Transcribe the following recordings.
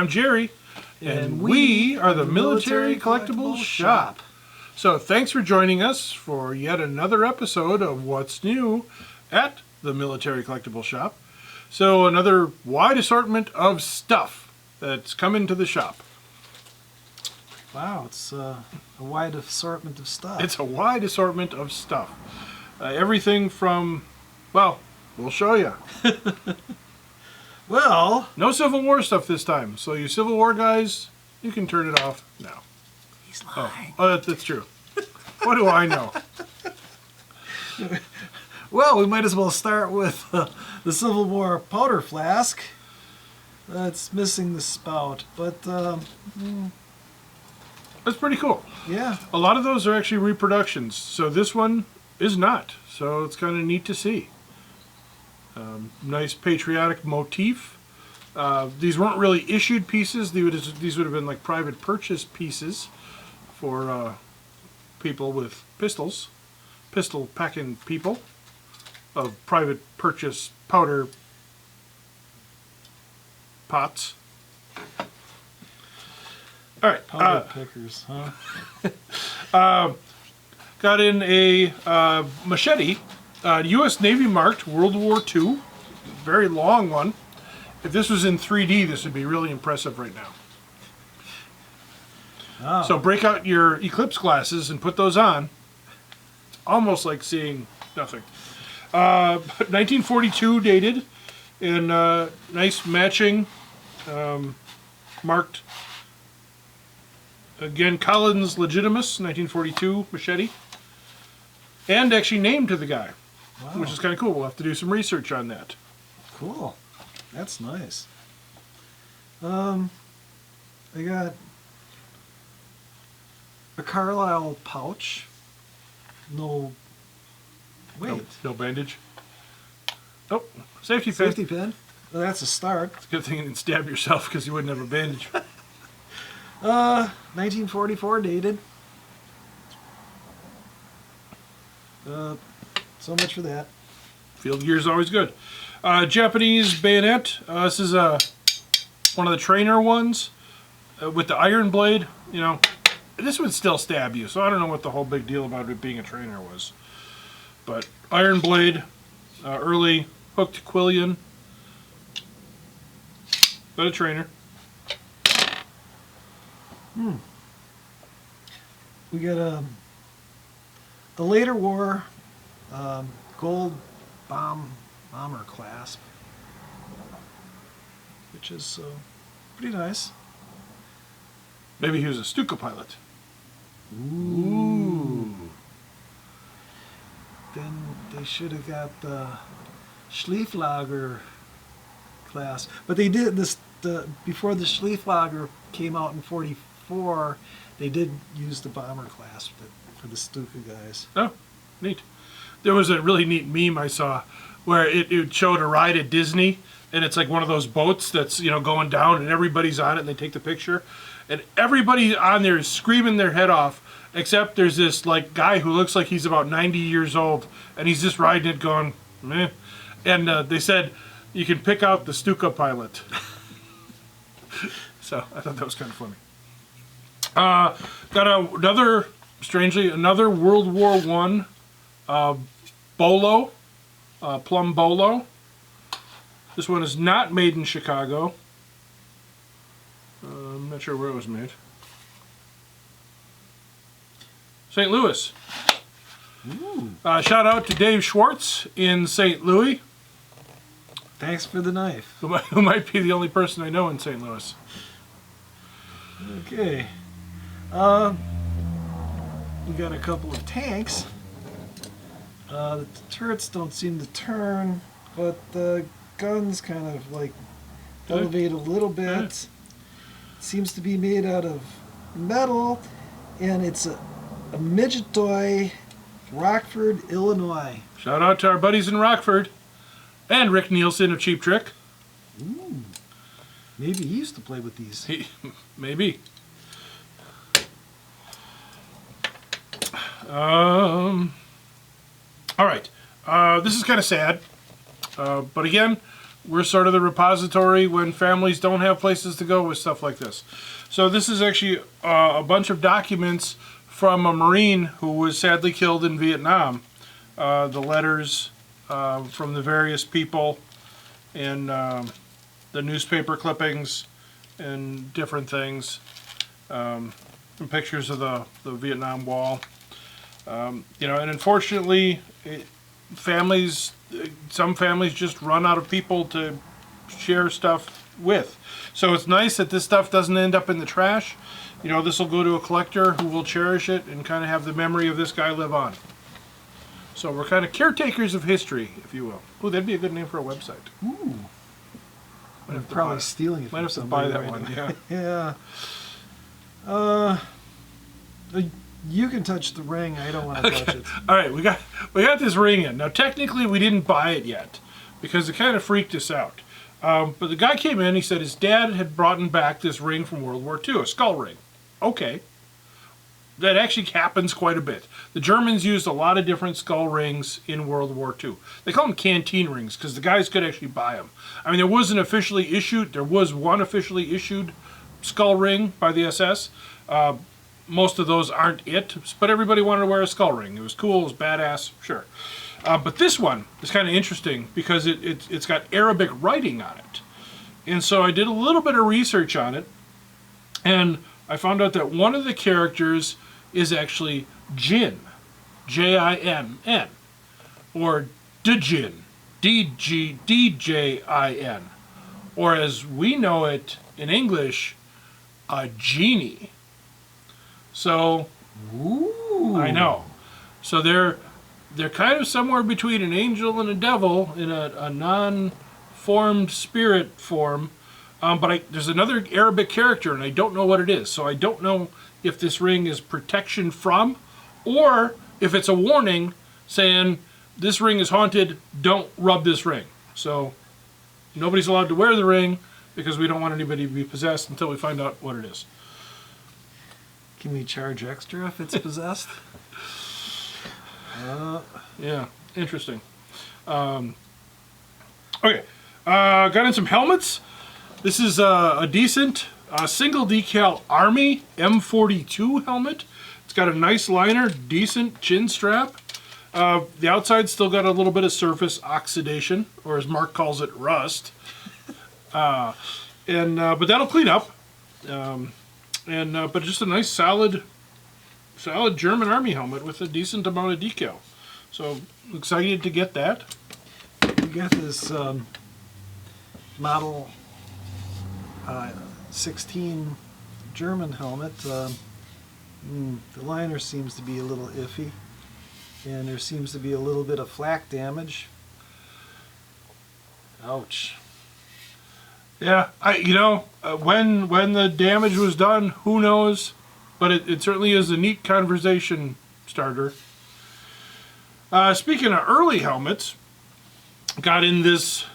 I'm Jerry, and we are the Military Collectibles Shop. So thanks for joining us for yet another episode of What's New at the Military Collectibles Shop. So another wide assortment of stuff that's come into the shop. Wow, it's a wide assortment of stuff. It's a wide assortment of stuff. Everything from, well, we'll show you. Well, no Civil War stuff this time. So you Civil War guys, you can turn it off now. He's lying. Oh, that's true. What do I know? Well, we might as well start with the Civil War powder flask. It's missing the spout, but that's pretty cool. Yeah. A lot of those are actually reproductions, so this one is not. So it's kind of neat to see. Nice patriotic motif. These weren't really issued pieces. These would have been like private purchase pieces for people with pistols, pistol packing people of private purchase powder pots. All right, powder pickers, huh? got in a machete, U.S. Navy marked World War II, very long one. If this was in 3D, this would be really impressive right now. Oh. So break out your eclipse glasses and put those on. It's almost like seeing nothing. 1942 dated, and nice matching marked. Again, Collins Legitimus, 1942 machete. And actually named to the guy, Wow. which is kind of cool. We'll have to do some research on that. Cool. That's nice. I got a Carlisle pouch. No. Wait. No bandage. Oh, safety pin. Safety pin. Well, that's a start. It's a good thing you didn't stab yourself because you wouldn't have a bandage. 1944 dated. So much for that. Field gear is always good. Japanese bayonet. This is one of the trainer ones with the iron blade. You know, this would still stab you, so I don't know what the whole big deal about it being a trainer was. But iron blade, early hooked quillion, but a trainer. We got a later war gold bomber clasp, which is pretty nice. Maybe he was a Stuka pilot. Ooh. Then they should have got the Schliefflager class, but they did this before the Schliefflager came out in '44. They did use the bomber clasp for the Stuka guys. Oh, neat. There was a really neat meme I saw where it showed a ride at Disney, and it's like one of those boats that's, you know, going down, and everybody's on it, and they take the picture, and everybody on there is screaming their head off, except there's this like guy who looks like he's about 90 years old, and he's just riding it going, meh. And they said you can pick out the Stuka pilot. So I thought that was kind of funny. Got another World War I bolo, Plum bolo. This one is not made in Chicago. I'm not sure where it was made. St. Louis. Shout out to Dave Schwartz in St. Louis. Thanks for the knife. Who might be the only person I know in St. Louis. Okay. We got a couple of tanks. The turrets don't seem to turn, but the guns kind of like elevate a little bit. It seems to be made out of metal, and it's a midget toy, Rockford, Illinois. Shout out to our buddies in Rockford. And Rick Nielsen of Cheap Trick. Ooh. Maybe he used to play with these. Maybe. All right. This is kind of sad. But again, we're sort of the repository when families don't have places to go with stuff like this. So this is actually a bunch of documents from a Marine who was sadly killed in Vietnam. The letters from the various people and the newspaper clippings and different things. And pictures of the Vietnam Wall. You know, and unfortunately, some families just run out of people to share stuff with. So it's nice that this stuff doesn't end up in the trash. You know, this will go to a collector who will cherish it and kind of have the memory of this guy live on. So we're kind of caretakers of history, if you will. Ooh, that'd be a good name for a website. Ooh. I'm probably stealing it from somebody. Might have to buy that one, yeah. Yeah. You can touch the ring. I don't want to touch it. All right, we got this ring in. Now, technically, we didn't buy it yet because it kind of freaked us out. But the guy came in. He said his dad had brought back this ring from World War II, a skull ring. Okay. That actually happens quite a bit. The Germans used a lot of different skull rings in World War II. They call them canteen rings because the guys could actually buy them. I mean, there was one officially issued skull ring by the SS. Most of those aren't it, but everybody wanted to wear a skull ring. It was cool, it was badass, sure. But this one is kind of interesting because it's got Arabic writing on it. And so I did a little bit of research on it, and I found out that one of the characters is actually Jin, J-I-N-N, or Djin, D-J-I-N, or as we know it in English, a genie. So, ooh. I know. So they're kind of somewhere between an angel and a devil in a non-formed spirit form. But there's another Arabic character, and I don't know what it is. So I don't know if this ring is protection from, or if it's a warning saying, this ring is haunted, don't rub this ring. So nobody's allowed to wear the ring because we don't want anybody to be possessed until we find out what it is. Can we charge extra if it's possessed? Yeah, interesting. Okay, got in some helmets. This is a decent single decal Army M42 helmet. It's got a nice liner, decent chin strap. The outside's still got a little bit of surface oxidation, or as Mark calls it, rust. But that'll clean up. But just a nice solid German Army helmet with a decent amount of decal. So excited to get that. We got this model 16 German helmet. The liner seems to be a little iffy, and there seems to be a little bit of flak damage. Ouch. Yeah, when the damage was done, who knows? But it certainly is a neat conversation starter. Speaking of early helmets, got in this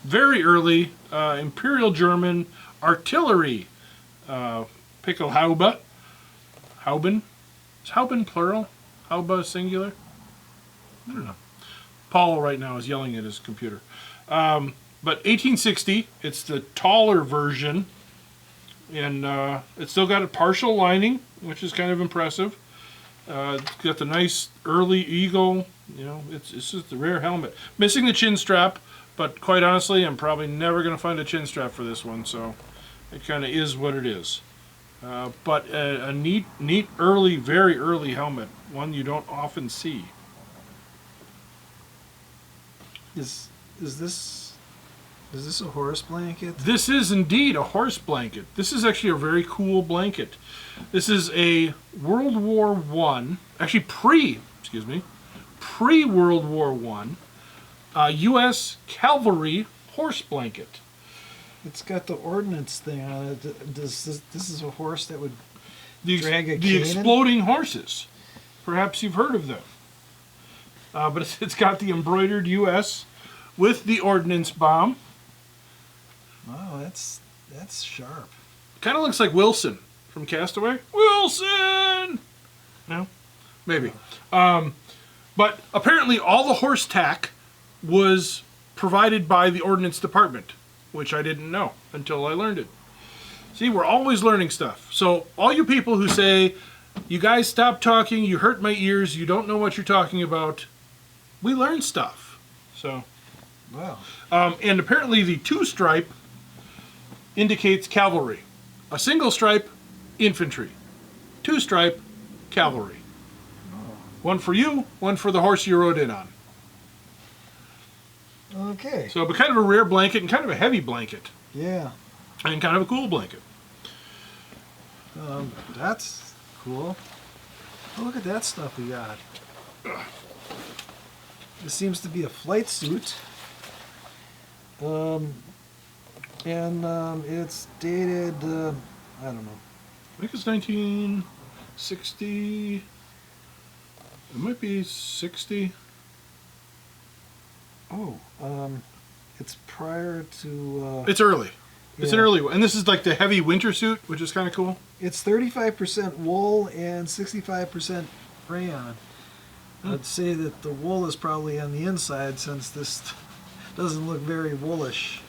very early Imperial German artillery Pickelhaube. Hauben? Is Hauben plural? Haube singular? I don't know. Paul right now is yelling at his computer. But 1860, it's the taller version, and it's still got a partial lining, which is kind of impressive. It's got the nice early eagle, it's just a rare helmet. Missing the chin strap, but quite honestly, I'm probably never going to find a chin strap for this one, so it kind of is what it is. But a neat early, very early helmet, one you don't often see. Is this a horse blanket? This is indeed a horse blanket. This is actually a very cool blanket. This is a World War I, actually pre-World War I, U.S. Cavalry horse blanket. It's got the ordnance thing on it. This is a horse that would drag a The cannon? exploding horses. Perhaps you've heard of them. But it's got the embroidered U.S. with the ordnance bomb. Wow, that's sharp. Kind of looks like Wilson from Castaway. Wilson! No? Maybe. But apparently all the horse tack was provided by the Ordnance Department, which I didn't know until I learned it. See, we're always learning stuff. So all you people who say, you guys stop talking, you hurt my ears, you don't know what you're talking about, we learn stuff. So, Wow. and apparently the 2-stripe indicates cavalry. A single stripe, infantry. 2-stripe, cavalry. One for you, one for the horse you rode in on. Okay. So, but kind of a rare blanket and kind of a heavy blanket. Yeah. And kind of a cool blanket. That's cool. Oh, look at that stuff we got. This seems to be a flight suit. It's dated, I don't know. I think it's 1960. It might be 60. Oh, it's prior to, It's early. It's an yeah. early one. And this is like the heavy winter suit, which is kind of cool. It's 35% wool and 65% rayon. I'd say that the wool is probably on the inside since this doesn't look very woolish.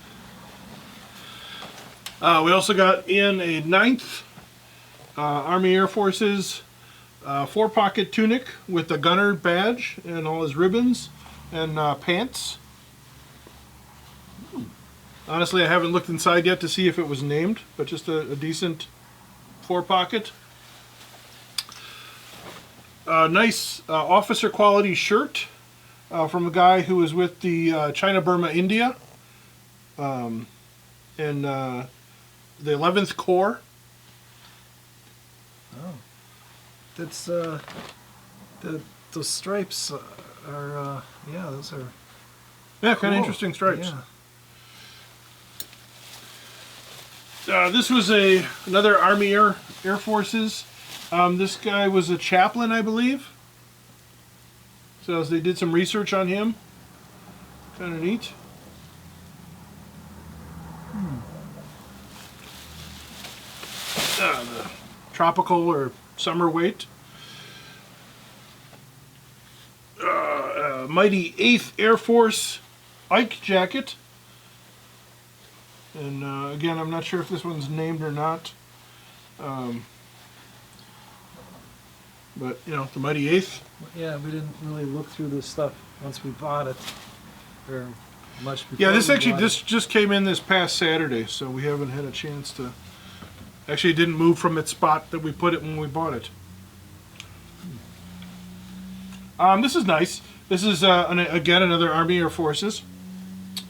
We also got in a 9th Army Air Forces 4-pocket tunic with the gunner badge and all his ribbons and pants. Honestly, I haven't looked inside yet to see if it was named, but just a decent 4-pocket. Nice officer quality shirt from a guy who was with the China Burma India in the 11th Corps. Oh, that's the stripes are yeah, those are Yeah, kind cool. of interesting stripes. Yeah. This was another Army Air Forces. This guy was a chaplain, I believe. So they did some research on him. Kind of neat. The tropical or summer weight. Mighty 8th Air Force Ike Jacket. And again, I'm not sure if this one's named or not. But, you know, the Mighty 8th. Yeah, we didn't really look through this stuff once we bought it, or much before. Yeah, this we actually bought this just came in this past Saturday, so we haven't had a chance to. Actually, it didn't move from its spot that we put it when we bought it. This is nice. This is again another Army Air Forces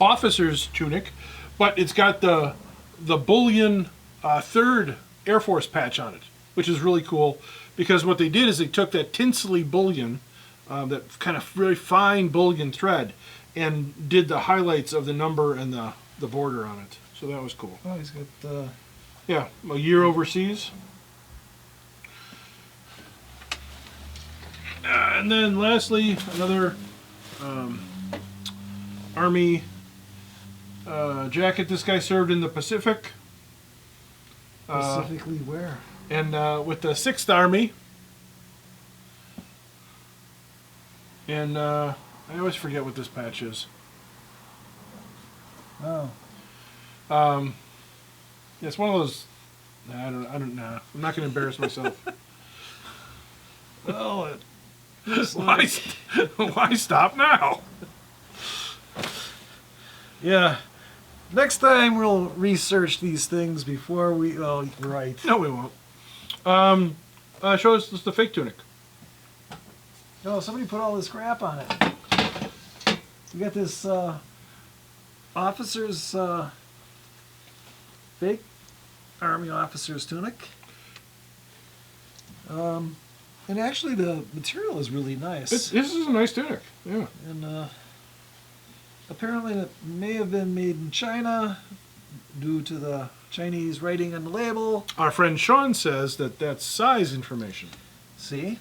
officer's tunic, but it's got the bullion 3rd Air Force patch on it, which is really cool. Because what they did is they took that tinsely bullion, that kind of very fine bullion thread, and did the highlights of the number and the border on it. So that was cool. Oh, he's got Yeah, a year overseas. And then lastly, another Army jacket. This guy served in the Pacific. specifically where? And with the 6th Army. And I always forget what this patch is. Oh, It's one of those. I don't know. I'm not going to embarrass myself. well, it looks why, like, why stop now? yeah. Next time we'll research these things before we. Oh, right. No, we won't. Show us the fake tunic. Oh, somebody put all this crap on it. We got this officer's fake Army officer's tunic. And actually, the material is really nice. This is a nice tunic. Yeah. And apparently, it may have been made in China due to the Chinese writing on the label. Our friend Sean says that that's size information. See?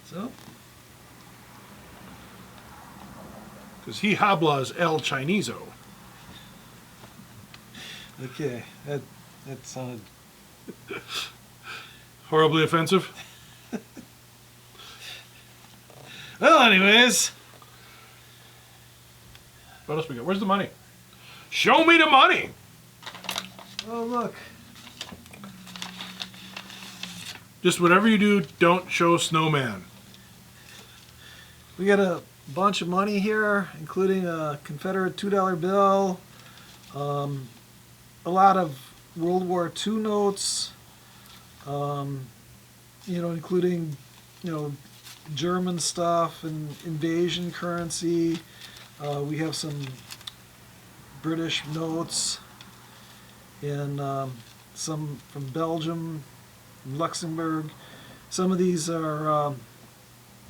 So, Because he hablas el Chineso. okay, that sounded Horribly offensive. well. Anyways, What else we got? Where's the money? Show me the money! Oh, look. Just whatever you do, don't show snowman. We got a bunch of money here, including a Confederate $2 bill, a lot of World War II notes, including, German stuff and invasion currency. We have some British notes and some from Belgium, Luxembourg. Some of these are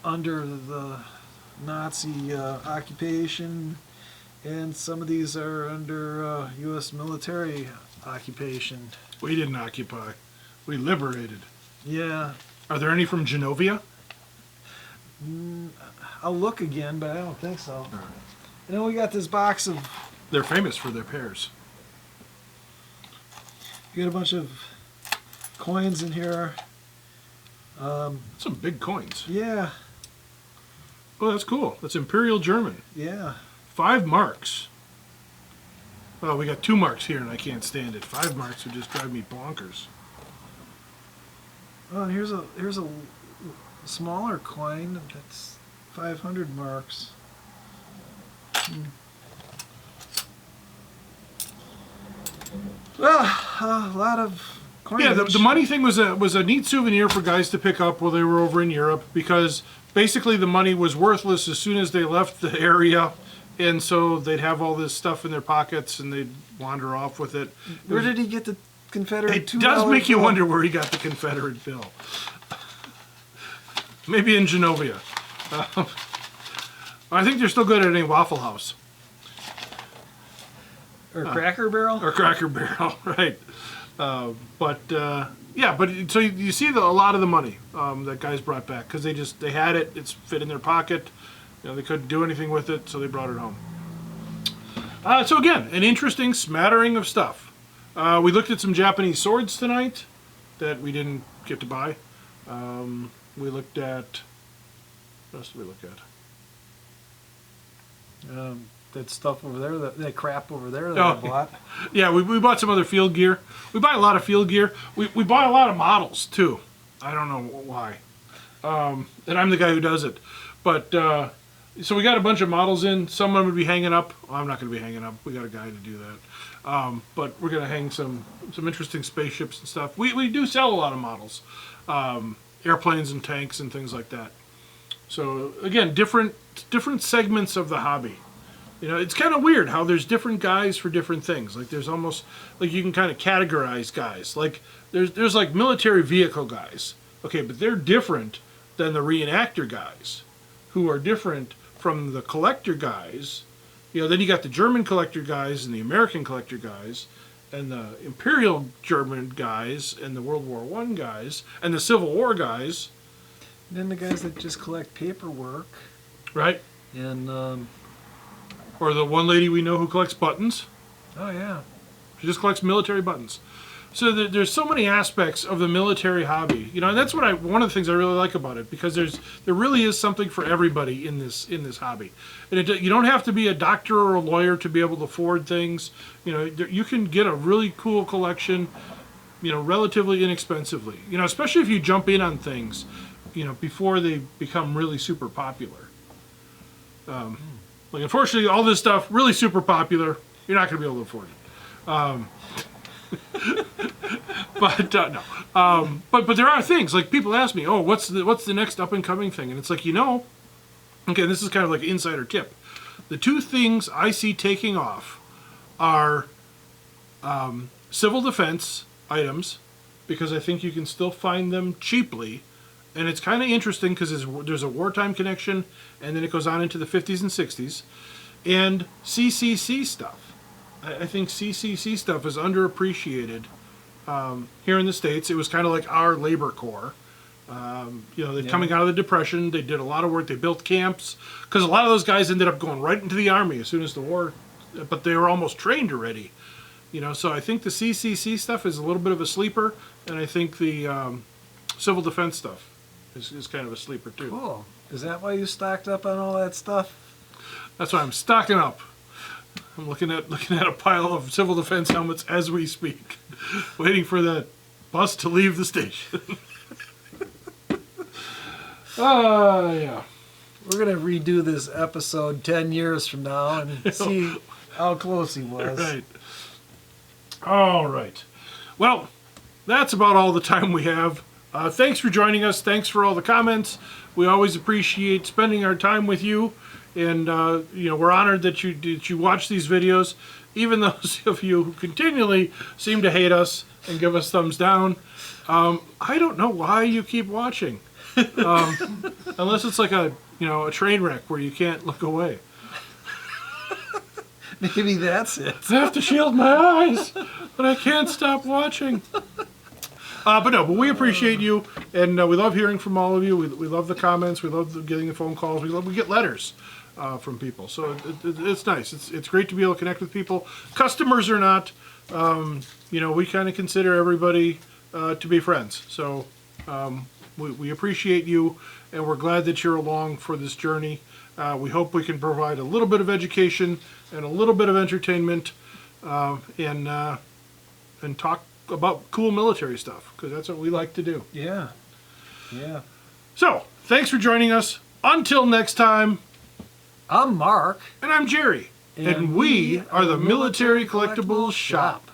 under the Nazi occupation, and some of these are under U.S. military occupation. We didn't occupy. We liberated. Yeah. Are there any from Genovia? I'll look again, but I don't think so. All right. And then we got this box of... They're famous for their pears. We got a bunch of coins in here. Some big coins. Yeah. Oh, that's cool. That's Imperial German. Yeah. 5 marks. Well, we got 2 marks here, and I can't stand it. 5 marks would just drive me bonkers. Oh, and here's a smaller coin that's 500 marks. Well, a lot of coinage. Yeah, the money thing was a neat souvenir for guys to pick up while they were over in Europe, because basically the money was worthless as soon as they left the area, and so they'd have all this stuff in their pockets and they'd wander off with it. Where did he get the Confederate It $2 does make you bill? wonder where he got the Confederate bill. Maybe in Genovia. I think they're still good at any Waffle House. Or Cracker Barrel? Or Cracker Barrel, right. Yeah, but so you see a lot of the money that guys brought back, because they had it, it's fit in their pocket, they couldn't do anything with it, so they brought it home. So again, an interesting smattering of stuff. We looked at some Japanese swords tonight that we didn't get to buy. We looked at, what else did we look at? That stuff over there, that crap over there that I bought. Yeah, we bought some other field gear. We buy a lot of field gear. We buy a lot of models, too. I don't know why. And I'm the guy who does it. But, so we got a bunch of models in. Some of them would be hanging up. Well, I'm not going to be hanging up. We got a guy to do that. But we're going to hang some interesting spaceships and stuff. We do sell a lot of models. Airplanes and tanks and things like that. So, again, different segments of the hobby. It's kind of weird how there's different guys for different things. Like there's almost, like you can kind of categorize guys. Like there's like military vehicle guys. Okay, but they're different than the reenactor guys, who are different from the collector guys. Then you got the German collector guys and the American collector guys, and the Imperial German guys and the World War I guys and the Civil War guys. And then the guys that just collect paperwork. Right. And or the one lady we know who collects buttons. Oh, yeah. She just collects military buttons. So there's so many aspects of the military hobby. And that's one of the things I really like about it, because there really is something for everybody in this hobby. And you don't have to be a doctor or a lawyer to be able to afford things. You can get a really cool collection, relatively inexpensively. Especially if you jump in on things, before they become really super popular. Like, unfortunately, all this stuff, really super popular, you're not going to be able to afford it. No. But there are things, like people ask me, oh, what's the next up-and-coming thing? And it's like, okay, this is kind of like an insider tip. The 2 things I see taking off are civil defense items, because I think you can still find them cheaply. And it's kind of interesting because there's a wartime connection, and then it goes on into the 50s and 60s. And CCC stuff. I think CCC stuff is underappreciated here in the States. It was kind of like our labor corps. They're coming out of the Depression. They did a lot of work. They built camps. Because a lot of those guys ended up going right into the Army as soon as the war, but they were almost trained already. So I think the CCC stuff is a little bit of a sleeper, and I think the civil defense stuff is kind of a sleeper too. Cool. Is that why you stocked up on all that stuff? That's why I'm stocking up. I'm looking at a pile of civil defense helmets as we speak, waiting for the bus to leave the station. Yeah. We're going to redo this episode 10 years from now and see how close he was. Right. All right. Well, that's about all the time we have. Thanks for joining us. Thanks for all the comments. We always appreciate spending our time with you. And, we're honored that you watch these videos. Even those of you who continually seem to hate us and give us thumbs down. I don't know why you keep watching. Unless it's like a train wreck where you can't look away. Maybe that's it. I have to shield my eyes, but I can't stop watching. But we appreciate you, and we love hearing from all of you. We love the comments. We love getting the phone calls. We get letters from people, so it's nice. It's great to be able to connect with people, customers or not. We kind of consider everybody to be friends. So we appreciate you, and we're glad that you're along for this journey. We hope we can provide a little bit of education and a little bit of entertainment, and talk about cool military stuff, because that's what we like to do. Yeah. So, thanks for joining us. Until next time, I'm Mark. and I'm Jerry, and we are the Military Collectibles Shop.